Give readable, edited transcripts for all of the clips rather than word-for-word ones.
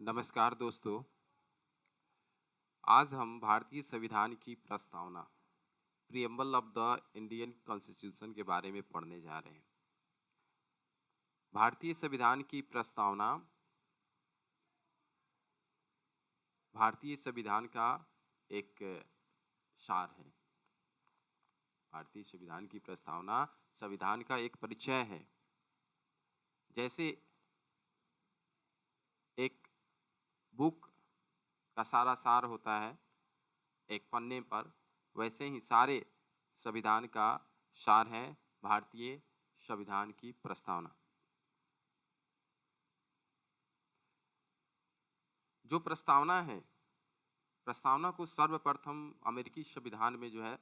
नमस्कार दोस्तों। आज हम भारतीय संविधान की प्रस्तावना preamble of the Indian constitution के बारे में पढ़ने जा रहे हैं। भारतीय संविधान की प्रस्तावना भारतीय संविधान का एक सार है। भारतीय संविधान की प्रस्तावना संविधान का एक परिचय है। जैसे एक बुक का सारा सार होता है एक पन्ने पर, वैसे ही सारे संविधान का सार है भारतीय संविधान की प्रस्तावना। जो प्रस्तावना है, प्रस्तावना को सर्वप्रथम अमेरिकी संविधान में जो है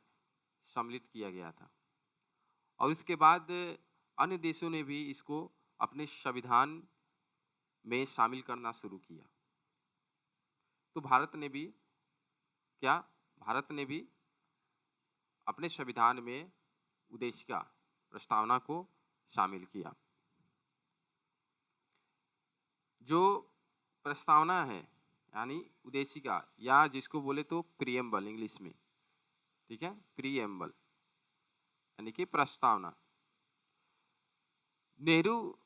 सम्मिलित किया गया था और इसके बाद अन्य देशों ने भी इसको अपने संविधान में शामिल करना शुरू किया। तो भारत ने भी अपने संविधान में उद्देशिका प्रस्तावना को शामिल किया। जो प्रस्तावना है यानी उद्देशिका, या जिसको बोले तो प्रीएम्बल इंग्लिश में, ठीक है, प्रीएम्बल यानी कि प्रस्तावना। नेहरू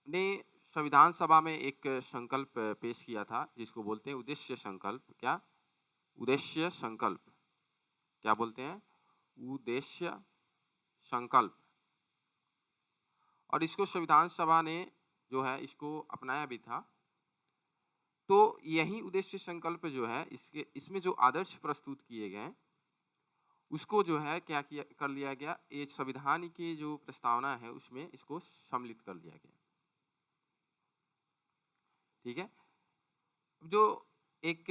ने संविधान सभा में एक संकल्प पेश किया था जिसको बोलते हैं उद्देश्य संकल्प। क्या उद्देश्य संकल्प, क्या बोलते हैं? उद्देश्य संकल्प। और इसको संविधान सभा ने जो है इसको अपनाया भी था। तो यही उद्देश्य संकल्प जो है इसमें जो आदर्श प्रस्तुत किए गए उसको जो है क्या किया कर लिया गया, ये संविधान की जो प्रस्तावना है उसमें इसको सम्मिलित कर लिया गया। ठीक है। जो एक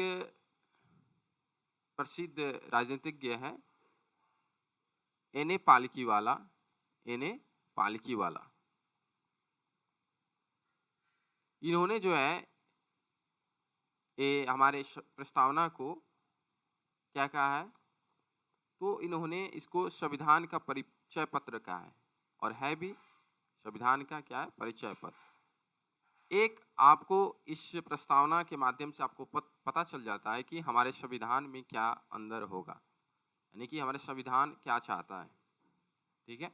प्रसिद्ध राजनीतिज्ञ है एन.ए. पालकीवाला, इन्होंने जो है ये हमारे प्रस्तावना को क्या कहा है, तो इन्होंने इसको संविधान का परिचय पत्र कहा है और है भी संविधान का क्या है, परिचय पत्र। एक आपको इस प्रस्तावना के माध्यम से आपको पता चल जाता है कि हमारे संविधान में क्या अंदर होगा, यानी कि हमारे संविधान क्या चाहता है। ठीक है।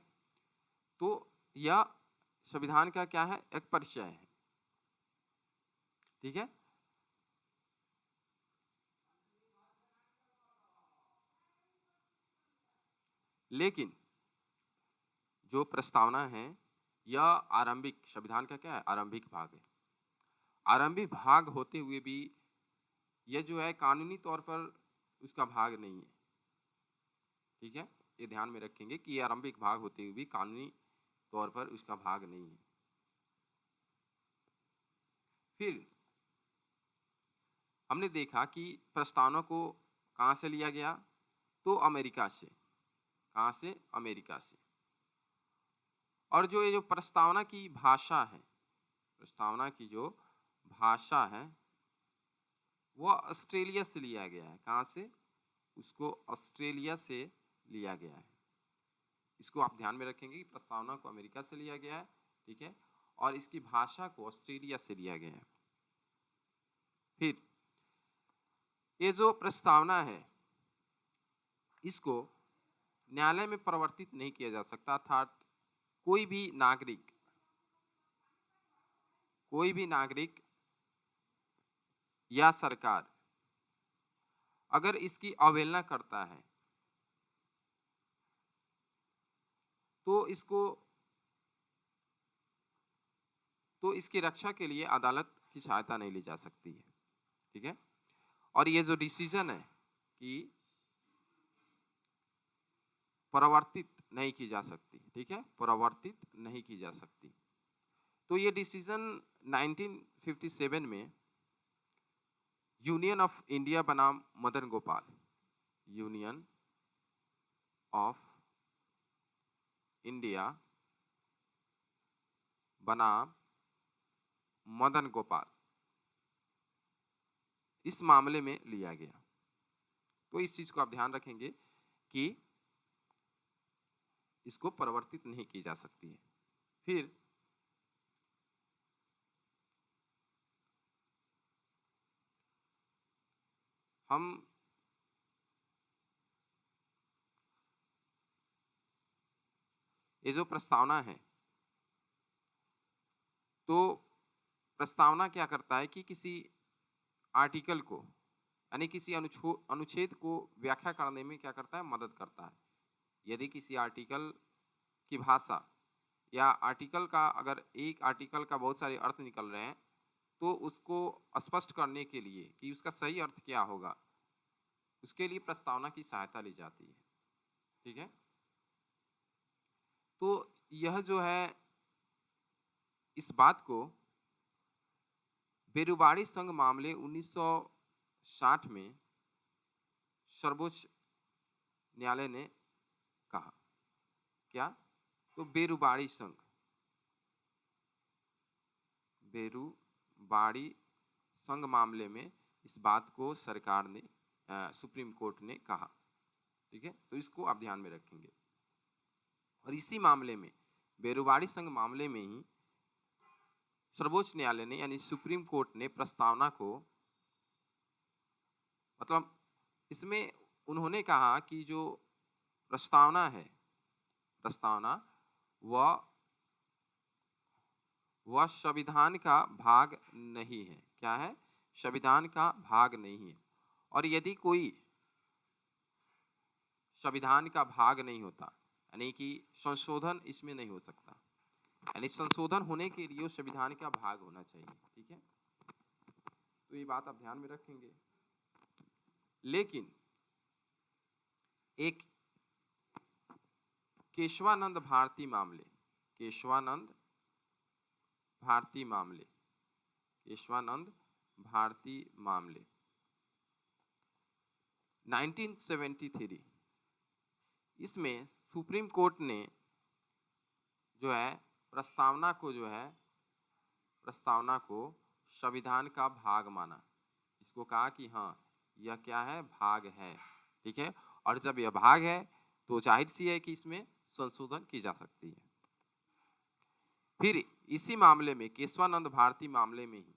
तो यह संविधान का क्या है, एक परिचय है। ठीक है। लेकिन जो प्रस्तावना है यह आरंभिक, संविधान का क्या है, आरंभिक भाग है। आरंभिक भाग होते हुए भी यह जो है कानूनी तौर पर उसका भाग नहीं है। ठीक है, ये ध्यान में रखेंगे कि ये आरंभिक भाग होते हुए भी कानूनी तौर पर उसका भाग नहीं है। फिर हमने देखा कि प्रस्तावना को कहाँ से लिया गया, तो अमेरिका से। कहाँ से? अमेरिका से। और जो ये जो प्रस्तावना की भाषा है, प्रस्तावना की जो भाषा है वो ऑस्ट्रेलिया से लिया गया है। कहाँ से? उसको ऑस्ट्रेलिया से लिया गया है। इसको आप ध्यान में रखेंगे कि प्रस्तावना को अमेरिका से लिया गया है, ठीक है, और इसकी भाषा को ऑस्ट्रेलिया से लिया गया है। फिर ये जो प्रस्तावना है इसको न्यायालय में परिवर्तित नहीं किया जा सकता, अर्थात कोई भी नागरिक या सरकार अगर इसकी अवहेलना करता है तो इसकी रक्षा के लिए अदालत की सहायता नहीं ली जा सकती है। ठीक है। और ये जो डिसीजन है कि परिवर्तित नहीं की जा सकती, ठीक है, परिवर्तित नहीं की जा सकती। तो ये डिसीजन 1957 में यूनियन ऑफ इंडिया बनाम Madan Gopal, union of India बनाम मदन गोपाल, इस मामले में लिया गया। तो इस चीज को आप ध्यान रखेंगे कि इसको परिवर्तित नहीं की जा सकती है। फिर हम ये जो प्रस्तावना है, तो प्रस्तावना क्या करता है कि किसी आर्टिकल को यानी किसी अनुच्छेद को व्याख्या करने में क्या करता है, मदद करता है। यदि किसी आर्टिकल की भाषा या आर्टिकल का, अगर एक आर्टिकल का बहुत सारे अर्थ निकल रहे हैं, तो उसको स्पष्ट करने के लिए कि उसका सही अर्थ क्या होगा, उसके लिए प्रस्तावना की सहायता ली जाती है। ठीक है, तो यह जो है, इस बात को बेरुबाड़ी संघ मामले 1960 में सर्वोच्च न्यायालय ने कहा। क्या? तो बेरुबाड़ी संघ मामले में इस बात को सरकार ने, सुप्रीम कोर्ट ने कहा। ठीक है, तो इसको आप ध्यान में रखेंगे। और इसी मामले में, बेरुबाड़ी संघ मामले में ही सर्वोच्च न्यायालय ने यानी सुप्रीम कोर्ट ने प्रस्तावना को, मतलब इसमें उन्होंने कहा कि जो प्रस्तावना है, प्रस्तावना वह संविधान का भाग नहीं है। क्या है? संविधान का भाग नहीं है। और यदि कोई संविधान का भाग नहीं होता, यानी कि संशोधन इसमें नहीं हो सकता, यानी संशोधन होने के लिए संविधान का भाग होना चाहिए। ठीक है, तो ये बात आप ध्यान में रखेंगे। लेकिन एक केशवानंद भारती मामले, केशवानंद भारती मामले 1973, इसमें सुप्रीम कोर्ट ने जो है प्रस्तावना को संविधान का भाग माना। इसको कहा कि हाँ, यह क्या है? भाग है। ठीक है, और जब यह भाग है तो जाहिर सी है कि इसमें संशोधन की जा सकती है। फिर इसी मामले में, केशवानंद भारती मामले में ही,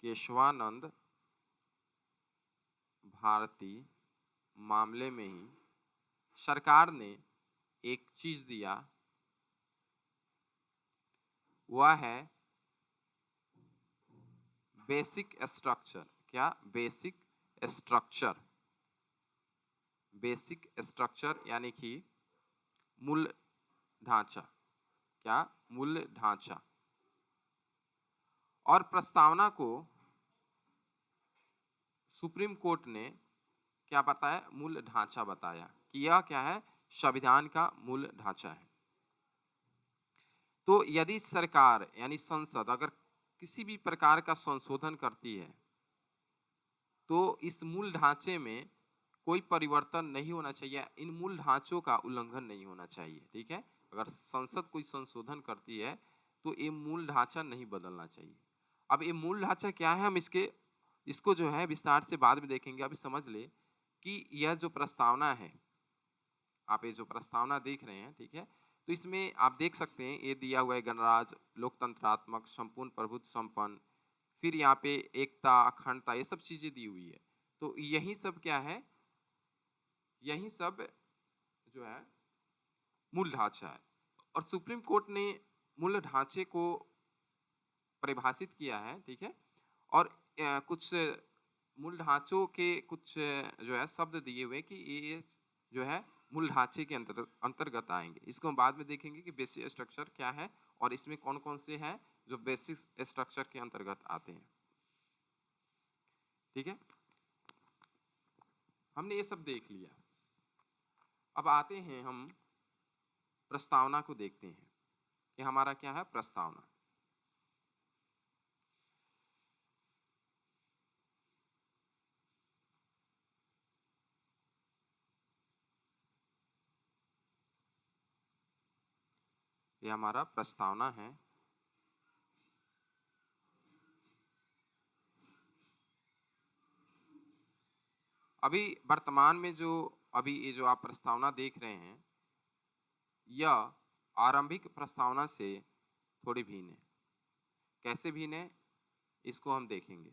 केशवानंद भारती मामले में ही सरकार ने एक चीज दिया, वह है बेसिक स्ट्रक्चर। क्या? बेसिक स्ट्रक्चर यानी कि मूल ढांचा। क्या? मूल ढांचा। और प्रस्तावना को सुप्रीम कोर्ट ने क्या बताया? मूल ढांचा बताया कि यह क्या है? संविधान का मूल ढांचा है। तो यदि सरकार यानी संसद अगर किसी भी प्रकार का संशोधन करती है, तो इस मूल ढांचे में कोई परिवर्तन नहीं होना चाहिए, इन मूल ढांचों का उल्लंघन नहीं होना चाहिए। ठीक है, अगर संसद कोई संशोधन करती है तो ये मूल ढांचा नहीं बदलना चाहिए। अब ये मूल ढांचा क्या है, हम इसको जो है विस्तार से बाद में देखेंगे। अभी समझ ले कि यह जो प्रस्तावना है, आप ये जो प्रस्तावना देख रहे हैं, ठीक है, तो इसमें आप देख सकते हैं ये दिया हुआ है गणराज्य, लोकतंत्रात्मक, संपूर्ण प्रभुत्व संपन्न, फिर यहाँ पे एकता, अखंडता, ये सब चीजें दी हुई है। तो यही सब क्या है? यही सब जो है मूल ढांचा है। और सुप्रीम कोर्ट ने मूल ढांचे को परिभाषित किया है। ठीक है, और कुछ मूल ढांचों के कुछ जो है शब्द दिए हुए कि ये जो है मूल ढांचे के अंतर्गत आएंगे। इसको हम बाद में देखेंगे कि बेसिक स्ट्रक्चर क्या है और इसमें कौन कौन से हैं जो बेसिक स्ट्रक्चर के अंतर्गत आते हैं। ठीक है, हमने ये सब देख लिया। अब आते हैं हम प्रस्तावना को देखते हैं कि हमारा क्या है प्रस्तावना। ये हमारा प्रस्तावना है। अभी वर्तमान में जो अभी ये जो आप प्रस्तावना देख रहे हैं, यह आरंभिक प्रस्तावना से थोड़ी भिन्न है। कैसे भिन्न है इसको हम देखेंगे।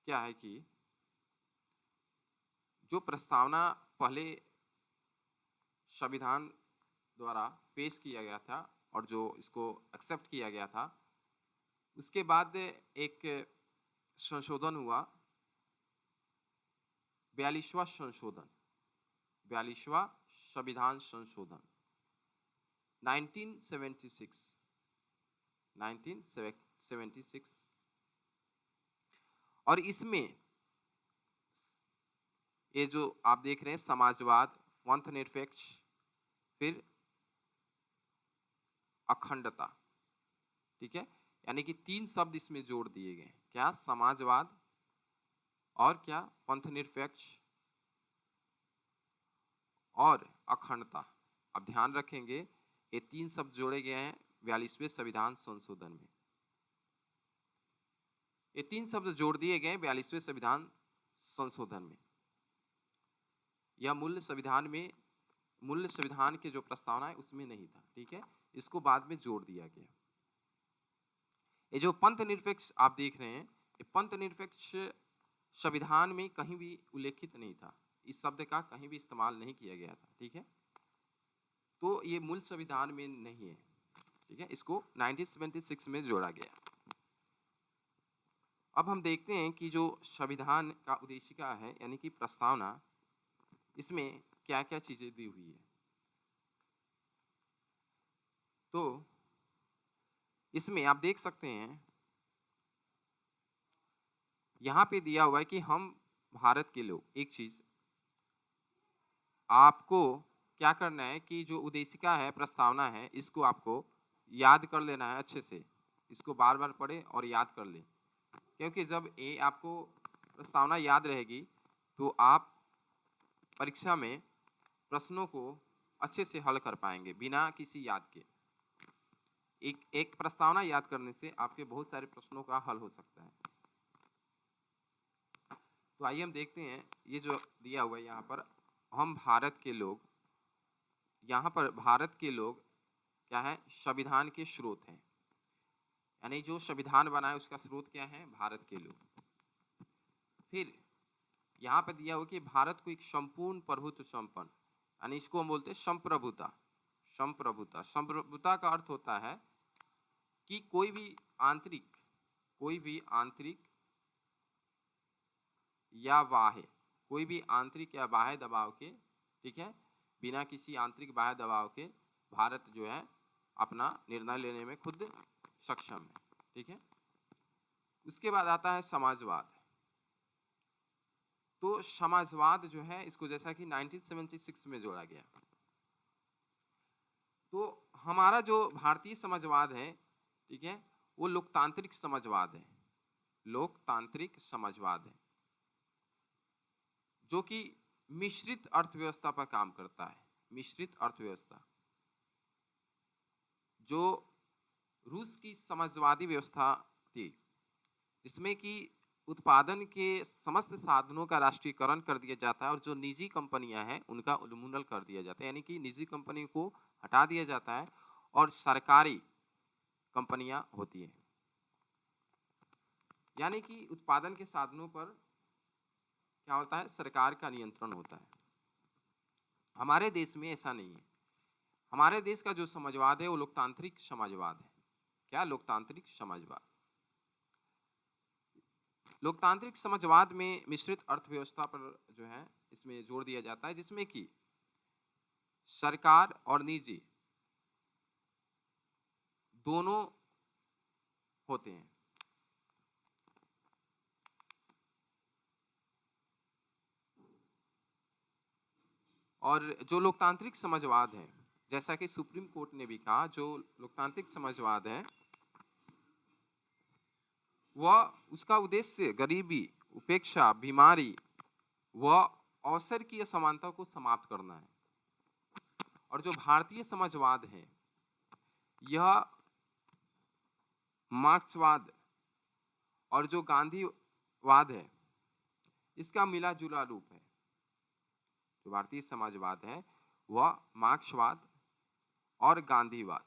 क्या है कि जो प्रस्तावना पहले संविधान द्वारा पेश किया गया था और जो इसको एक्सेप्ट किया गया था, उसके बाद एक संशोधन हुआ, 42वां संशोधन, 42वां संविधान संशोधन 1976, 1976। और इसमें ये जो आप देख रहे हैं समाजवाद, पंथनिरपेक्ष, फिर अखंडता, ठीक है, यानी कि 3 शब्द इसमें जोड़ दिए गए। क्या? समाजवाद और क्या? पंथनिरपेक्ष और अखंडता। अब ध्यान रखेंगे ये 3 शब्द जोड़े गए हैं 42वें संविधान संशोधन में। ये 3 शब्द जोड़ दिए गए 42वें संविधान संशोधन में। यह मूल संविधान के जो प्रस्तावना है उसमें नहीं था, ठीक है, इसको बाद में जोड़ दिया गया। ये जो पंथ निरपेक्ष आप देख रहे हैं, ये पंथ निरपेक्ष संविधान में कहीं भी उल्लेखित नहीं था, इस शब्द का कहीं भी इस्तेमाल नहीं किया गया था, ठीक है, तो ये मूल संविधान में नहीं है, ठीक है, इसको 1976 में जोड़ा गया। अब हम देखते हैं कि जो संविधान का उद्देशिका है यानी कि प्रस्तावना, इसमें क्या क्या चीजें दी हुई है। तो इसमें आप देख सकते हैं यहाँ पे दिया हुआ है कि हम भारत के लोग, एक चीज आपको क्या करना है कि जो उद्देशिका है, प्रस्तावना है, इसको आपको याद कर लेना है अच्छे से, इसको बार बार पढ़े और याद कर ले, क्योंकि जब ये आपको प्रस्तावना याद रहेगी तो आप परीक्षा में प्रश्नों को अच्छे से हल कर पाएंगे बिना किसी याद के। एक प्रस्तावना याद करने से आपके बहुत सारे प्रश्नों का हल हो सकता है। तो आइए हम देखते हैं, ये जो दिया हुआ है यहाँ पर, हम भारत के लोग, यहाँ पर भारत के लोग क्या है? संविधान के स्रोत हैं, यानी जो संविधान बना है उसका स्रोत क्या है? भारत के लोग। फिर यहाँ पर दिया हुआ कि भारत को एक संपूर्ण प्रभुत्व संपन्न, यानी इसको हम बोलते हैं संप्रभुता। संप्रभुता, संप्रभुता का अर्थ होता है कि कोई भी आंतरिक या बाह्य दबाव के, ठीक है, बिना किसी आंतरिक बाह्य दबाव के भारत जो है अपना निर्णय लेने में खुद सक्षम है, ठीक है। उसके बाद आता है समाजवाद। तो समाजवाद जो है इसको जैसा कि 1976 में जोड़ा गया। तो हमारा जो भारतीय समाजवाद है, ठीक है, वो लोकतांत्रिक समाजवाद है, लोकतांत्रिक समाजवाद है, जो कि मिश्रित अर्थव्यवस्था पर काम करता है। मिश्रित अर्थव्यवस्था, जो रूस की समाजवादी व्यवस्था थी, जिसमें कि उत्पादन के समस्त साधनों का राष्ट्रीयकरण कर दिया जाता है और जो निजी कंपनियां हैं उनका उन्मूलन कर दिया जाता है, यानी कि निजी कंपनी को हटा दिया जाता है और सरकारी कंपनियां होती हैं, यानी कि उत्पादन के साधनों पर क्या होता है? सरकार का नियंत्रण होता है। हमारे देश में ऐसा नहीं है। हमारे देश का जो समाजवाद है वो लोकतांत्रिक समाजवाद है। क्या? लोकतांत्रिक समाजवाद। लोकतांत्रिक समाजवाद में मिश्रित अर्थव्यवस्था पर जो है इसमें जोर दिया जाता है, जिसमें कि सरकार और निजी दोनों होते हैं। और जो लोकतांत्रिक समाजवाद है, जैसा कि सुप्रीम कोर्ट ने भी कहा, जो लोकतांत्रिक समाजवाद है वह, उसका उद्देश्य गरीबी, उपेक्षा, बीमारी व अवसर की असमानता को समाप्त करना है। और जो भारतीय समाजवाद है यह मार्क्सवाद और जो गांधीवाद है इसका मिला जुला रूप है। जो भारतीय समाजवाद है वह मार्क्सवाद और गांधीवाद,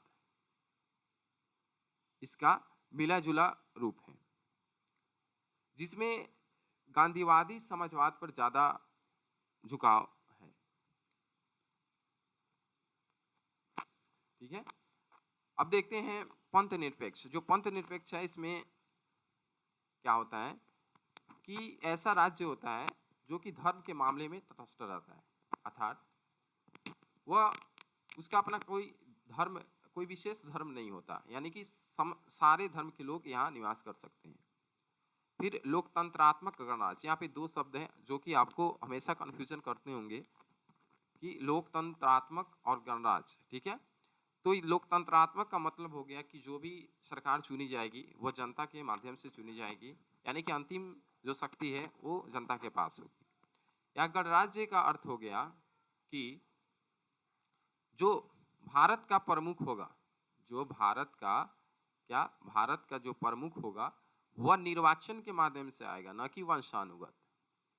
इसका मिला जुला रूप है, जिसमें गांधीवादी समाजवाद पर ज्यादा झुकाव है। ठीक है, अब देखते हैं पंथ निरपेक्ष। जो पंथ निरपेक्ष है, इसमें क्या होता है कि ऐसा राज्य होता है जो कि धर्म के मामले में तटस्थ रहता है, अर्थात वह उसका अपना कोई धर्म, कोई विशेष धर्म नहीं होता, यानी कि सारे धर्म के लोग यहाँ निवास कर सकते हैं। फिर लोकतंत्रात्मक गणराज्य, यहाँ पे दो शब्द हैं जो कि आपको हमेशा कंफ्यूजन करते होंगे कि लोकतंत्रात्मक और गणराज्य। ठीक है, तो लोकतंत्रात्मक का मतलब हो गया कि जो भी सरकार चुनी जाएगी वह जनता के माध्यम से चुनी जाएगी, यानी कि अंतिम जो शक्ति है वो जनता के पास होगी। या गणराज्य का अर्थ हो गया कि जो भारत का प्रमुख होगा, जो भारत का जो प्रमुख होगा वह निर्वाचन के माध्यम से आएगा, न कि वंशानुगत।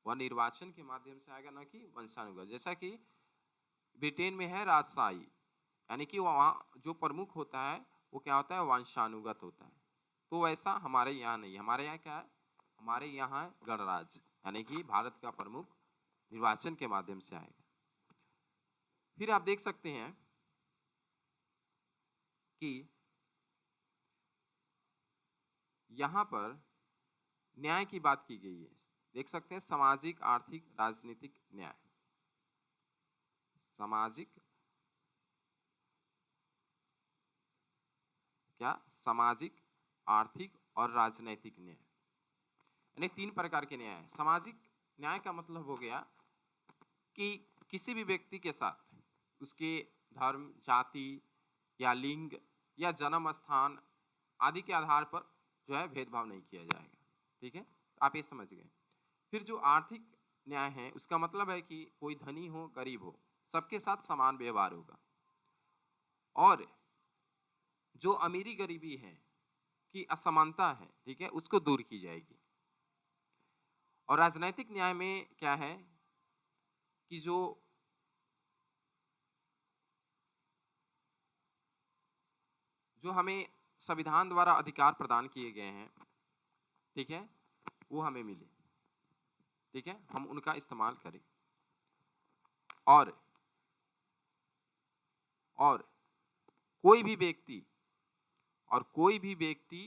वह निर्वाचन के माध्यम से आएगा, न कि वंशानुगत। जैसा कि ब्रिटेन में है राजशाही, यानी कि वहाँ जो प्रमुख होता है वो क्या होता है, वंशानुगत होता है। तो वैसा हमारे यहाँ नहीं है। हमारे यहाँ क्या है, हमारे यहाँ है गणराज्य, यानी कि भारत का प्रमुख निर्वाचन के माध्यम से आएगा। फिर आप देख सकते हैं कि यहाँ पर न्याय की बात की गई है। देख सकते हैं सामाजिक, आर्थिक, राजनीतिक न्याय। सामाजिक, क्या, सामाजिक, आर्थिक और राजनीतिक न्याय, यानी तीन प्रकार के न्याय है। सामाजिक न्याय का मतलब हो गया कि किसी भी व्यक्ति के साथ उसके धर्म, जाति या लिंग या जन्म स्थान आदि के आधार पर जो है भेदभाव नहीं किया जाएगा। ठीक है, आप ये समझ गए। फिर जो आर्थिक न्याय है उसका मतलब है कि कोई धनी हो गरीब हो सबके साथ समान व्यवहार होगा, और जो अमीरी गरीबी है की असमानता है, ठीक है, उसको दूर की जाएगी। और राजनैतिक न्याय में क्या है कि जो हमें संविधान द्वारा अधिकार प्रदान किए गए हैं, ठीक है, वो हमें मिले। ठीक है, हम उनका इस्तेमाल करें। और कोई भी व्यक्ति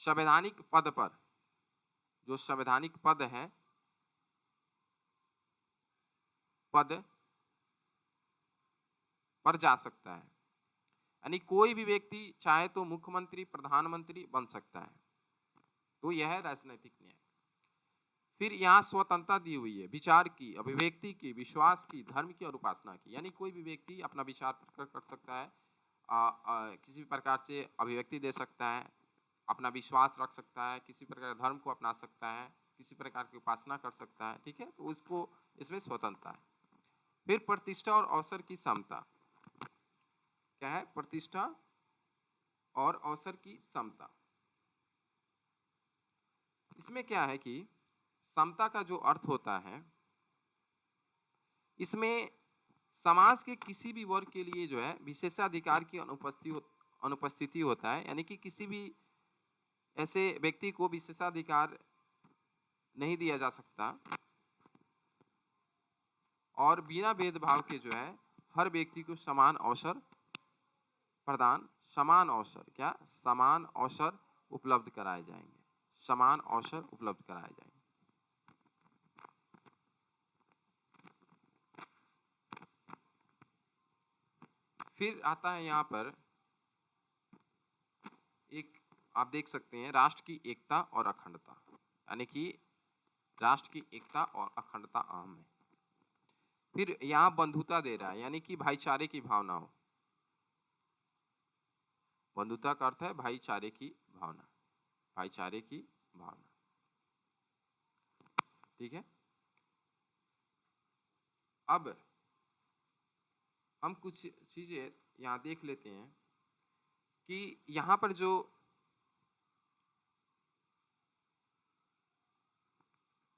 संवैधानिक पद पर, जो संवैधानिक पद है, पद पर जा सकता है। यानी कोई भी व्यक्ति चाहे तो मुख्यमंत्री, प्रधानमंत्री बन सकता है। तो यह है राजनीतिक न्याय। फिर यहाँ स्वतंत्रता दी हुई है विचार की, अभिव्यक्ति की, विश्वास की, धर्म की और उपासना की। यानी कोई भी व्यक्ति अपना विचार प्रकट कर सकता है, किसी भी प्रकार से अभिव्यक्ति दे सकता है, अपना विश्वास रख सकता है, किसी प्रकार धर्म को अपना सकता है, किसी प्रकार की उपासना कर सकता है। ठीक है, तो उसको इसमें स्वतंत्रता है। फिर प्रतिष्ठा और अवसर की समता। क्या है, प्रतिष्ठा और अवसर की समता। इसमें क्या है कि समता का जो अर्थ होता है, इसमें समाज के किसी भी वर्ग के लिए जो है विशेषाधिकार की अनुपस्थिति होता है, यानी कि किसी भी ऐसे व्यक्ति को विशेषाधिकार नहीं दिया जा सकता, और बिना भेदभाव के जो है हर व्यक्ति को समान अवसर प्रदान, समान अवसर उपलब्ध कराए जाएंगे, समान अवसर उपलब्ध कराए जाएंगे। फिर आता है यहाँ पर एक, आप देख सकते हैं राष्ट्र की एकता और अखंडता, यानी कि राष्ट्र की एकता और अखंडता अहम है। फिर यहाँ बंधुता दे रहा है, यानी कि भाईचारे की भावना हो। बंधुता का अर्थ है भाईचारे की भावना, भाईचारे की भावना। ठीक है, अब हम कुछ चीजें यहाँ देख लेते हैं कि यहाँ पर जो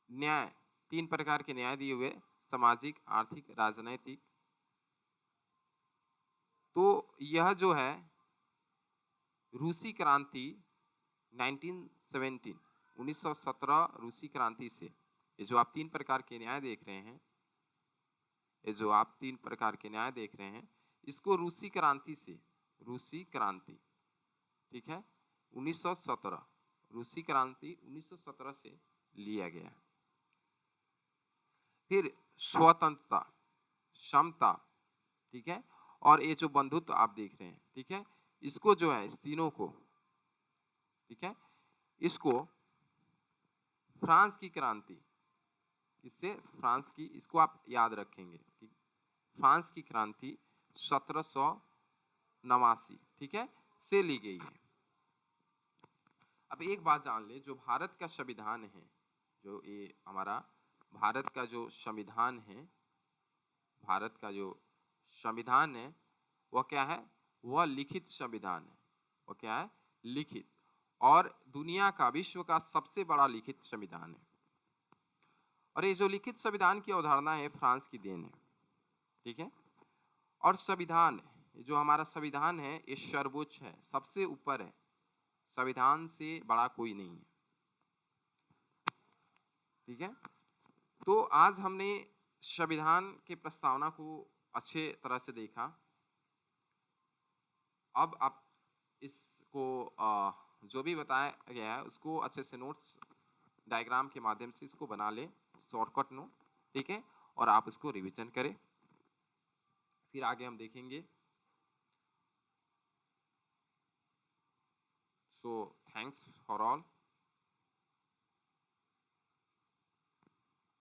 न्याय, तीन प्रकार के न्याय दिए हुए, सामाजिक, आर्थिक, राजनैतिक, तो यह जो है रूसी क्रांति 1917 1917 रूसी क्रांति से, ये जो आप 3 प्रकार के न्याय देख रहे हैं, ये जो आप 3 प्रकार के न्याय देख रहे हैं, इसको रूसी क्रांति से, रूसी क्रांति, ठीक है, 1917, रूसी क्रांति 1917 से लिया गया है। फिर स्वतंत्रता, समता, ठीक है, और ये जो बंधुत्व आप देख रहे हैं, ठीक है, इसको जो है, इस तीनों को, ठीक है, इसको फ्रांस की क्रांति, इससे फ्रांस की, इसको आप याद रखेंगे कि फ्रांस की क्रांति 1789, ठीक है, से ली गई है। अब एक बात जान ले, जो भारत का संविधान है, जो ये हमारा भारत का जो संविधान है, भारत का जो संविधान है, वह क्या है? वह लिखित संविधान है। वह क्या है? लिखित, और दुनिया का, विश्व का सबसे बड़ा लिखित संविधान है। और ये जो लिखित संविधान की अवधारणा है, फ्रांस की देन है, ठीक है। और संविधान, जो हमारा संविधान है, ये सर्वोच्च है, सबसे ऊपर है, संविधान से बड़ा कोई नहीं है, ठीक है। तो आज हमने संविधान के प्रस्तावना को अच्छे तरह से देखा। अब आप इसको जो भी बताया गया है उसको अच्छे से नोट्स डायग्राम के माध्यम से इसको बना ले, शॉर्टकट नोट, ठीक है, और आप इसको रिवीजन करें, फिर आगे हम देखेंगे। So thanks for all.